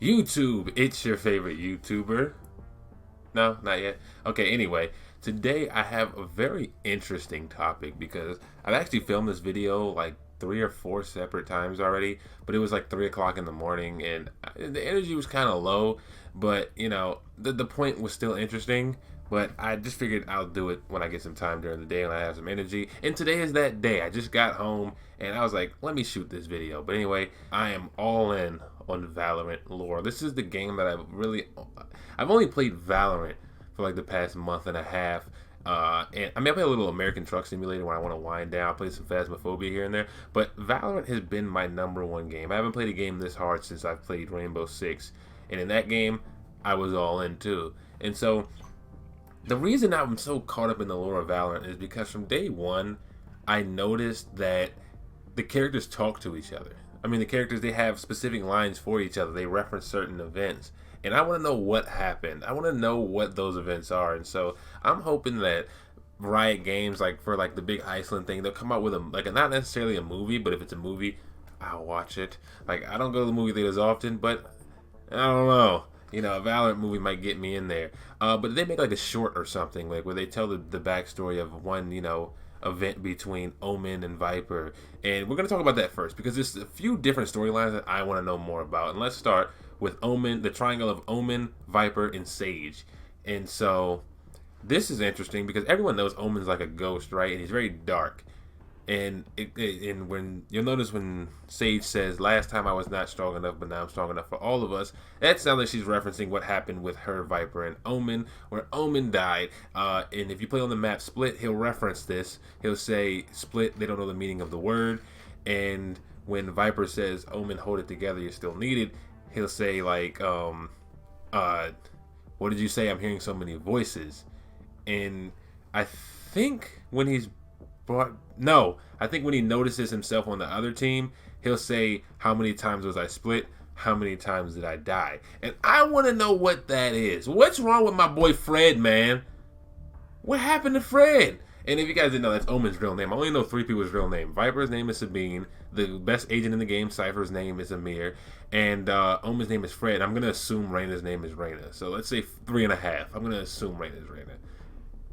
YouTube, it's your favorite YouTuber. No, not yet. Okay, anyway, today I have a very interesting topic because I've actually filmed this video like three or four separate times already, but it was like 3 o'clock in the morning and the energy was kind of low, but the point was still interesting. But I just figured I'll do it when I get some time during the day and I have some energy. And today is that day. I just got home and I was like, let me shoot this video. But anyway, I am all in on Valorant lore. This is the game that I've only played Valorant for like the past month and a half. And I mean, I play a little American Truck Simulator when I want to wind down. I play some Phasmophobia here and there, but Valorant has been my number one game. I haven't played a game this hard since I've played Rainbow Six, and in that game, I was all in too. And so, the reason I'm so caught up in the lore of Valorant is because from day one, I noticed that the characters talk to each other. I mean, the characters, they have specific lines for each other. They reference certain events. And I want to know what happened. I want to know what those events are. And so I'm hoping that Riot Games, like for like the big Iceland thing, they'll come out with not necessarily a movie, but if it's a movie, I'll watch it. Like, I don't go to the movie theaters often, but I don't know. A Valorant movie might get me in there. But they make like a short or something, like where they tell the backstory of one, event between Omen and Viper. And we're going to talk about that first because there's a few different storylines that I want to know more about. And let's start with Omen, the triangle of Omen, Viper, and Sage. And so this is interesting because everyone knows Omen's like a ghost, right? And he's very dark. And when you'll notice when Sage says, "Last time I was not strong enough, but now I'm strong enough for all of us," that sounds like she's referencing what happened with her, Viper, and Omen, where Omen died. And if you play on the map Split, he'll reference this. He'll say, "Split." They don't know the meaning of the word. And when Viper says, "Omen, hold it together. You're still needed," he'll say like, "What did you say? I'm hearing so many voices." And I think when he's I think when he notices himself on the other team, he'll say, "How many times was I split? How many times did I die?" And I want to know what that is. What's wrong with my boy Fred, man? What happened to Fred? And if you guys didn't know, that's Omen's real name. I only know three people's real name. Viper's name is Sabine. The best agent in the game, Cypher's name is Amir. And Omen's name is Fred. I'm going to assume Reyna's name is Reyna. So let's say 3.5. I'm going to assume Reyna's Reyna.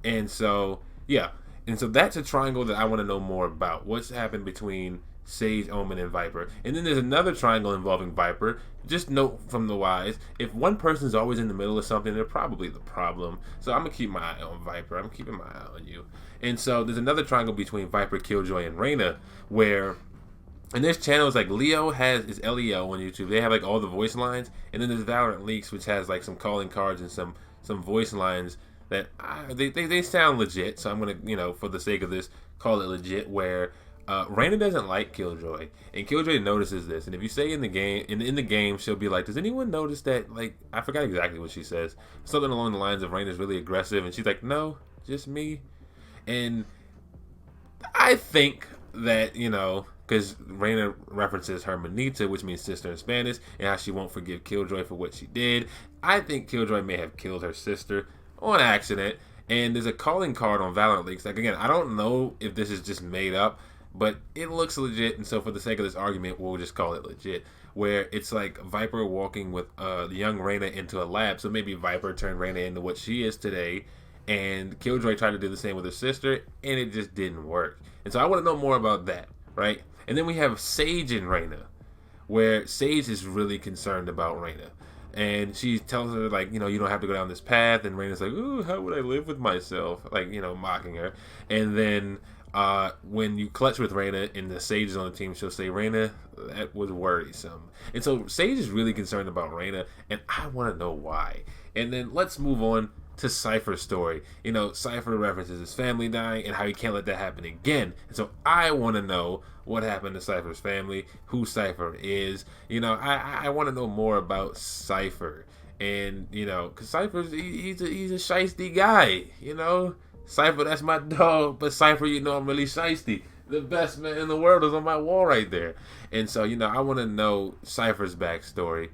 And so, yeah. And so that's a triangle that I want to know more about. What's happened between Sage, Omen, and Viper. And then there's another triangle involving Viper. Just note from the wise, if one person's always in the middle of something, they're probably the problem. So I'm going to keep my eye on Viper. I'm keeping my eye on you. And so there's another triangle between Viper, Killjoy, and Reyna where... And there's channels like Leo is Leo on YouTube. They have like all the voice lines. And then there's Valorant Leaks, which has like some calling cards and some voice lines that they sound legit. So I'm gonna, for the sake of this, call it legit. Where Reyna doesn't like Killjoy, and Killjoy notices this. And if you say in the game, in the game, she'll be like, "Does anyone notice that?" Like, I forgot exactly what she says. Something along the lines of Reyna's really aggressive, and she's like, "No, just me." And I think that because Reyna references her Manita, which means sister in Spanish, and how she won't forgive Killjoy for what she did. I think Killjoy may have killed her sister on accident. And there's a calling card on Valorant Leaks. Like, again, I don't know if this is just made up, but it looks legit. And so for the sake of this argument, we'll just call it legit. Where it's like Viper walking with the young Reyna into a lab. So maybe Viper turned Reyna into what she is today. And Killjoy tried to do the same with her sister, and it just didn't work. And so I want to know more about that, right? And then we have Sage and Reyna, where Sage is really concerned about Reyna. And she tells her, like, you don't have to go down this path. And Reyna's like, "Ooh, how would I live with myself?" Like, mocking her. And then when you clutch with Reyna and the Sage is on the team, she'll say, "Reyna, that was worrisome." And so Sage is really concerned about Reyna, and I want to know why. And then let's move on to Cypher's story. Cypher references his family dying and how he can't let that happen again. And so I want to know what happened to Cypher's family, who Cypher is. I want to know more about Cypher. And, because Cypher's, he's a shiesty guy, Cypher, that's my dog. But Cypher, I'm really shiesty. The best man in the world is on my wall right there. And so, I want to know Cypher's backstory.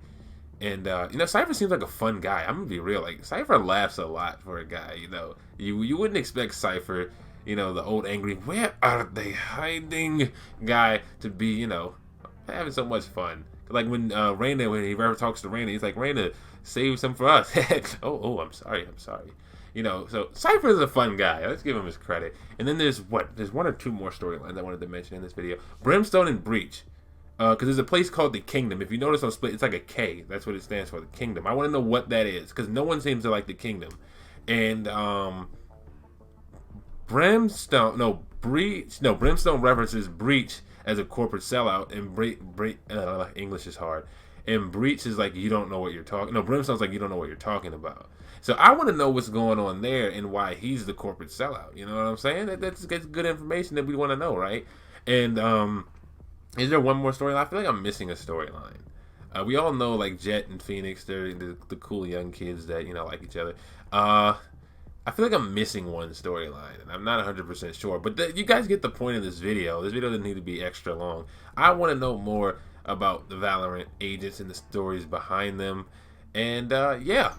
And Cypher seems like a fun guy. I'm gonna be real. Like, Cypher laughs a lot for a guy. You wouldn't expect Cypher, the old angry "where are they hiding" guy to be, having so much fun. Like when Raina, when he ever talks to Raina, he's like, Raina, save some for us. I'm sorry, I'm sorry. You know, so Cypher is a fun guy. Let's give him his credit. And then there's one or two more storylines I wanted to mention in this video. Brimstone and Breach. Because there's a place called the Kingdom. If you notice on Split, it's like a K. That's what it stands for, the Kingdom. I want to know what that is, because no one seems to like the Kingdom. And Brimstone references Breach as a corporate sellout, and English is hard. And Breach is like, you don't know what you're talking. No, Brimstone's like, you don't know what you're talking about. So I want to know what's going on there and why he's the corporate sellout. You know what I'm saying? That's good information that we want to know, right? And is there one more storyline? I feel like I'm missing a storyline. We all know like Jet and Phoenix, they're the cool young kids that like each other. I feel like I'm missing one storyline, and I'm not 100% sure. But you guys get the point of this video. This video doesn't need to be extra long. I want to know more about the Valorant agents and the stories behind them. And yeah,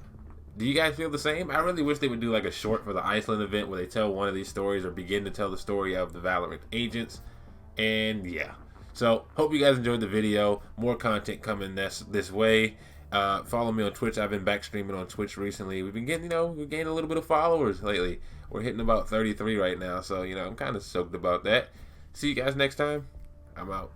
do you guys feel the same? I really wish they would do like a short for the Iceland event where they tell one of these stories or begin to tell the story of the Valorant agents. And yeah. So, hope you guys enjoyed the video. More content coming this way. Follow me on Twitch. I've been back streaming on Twitch recently. We've been getting, we're gaining a little bit of followers lately. We're hitting about 33 right now. So, I'm kind of stoked about that. See you guys next time. I'm out.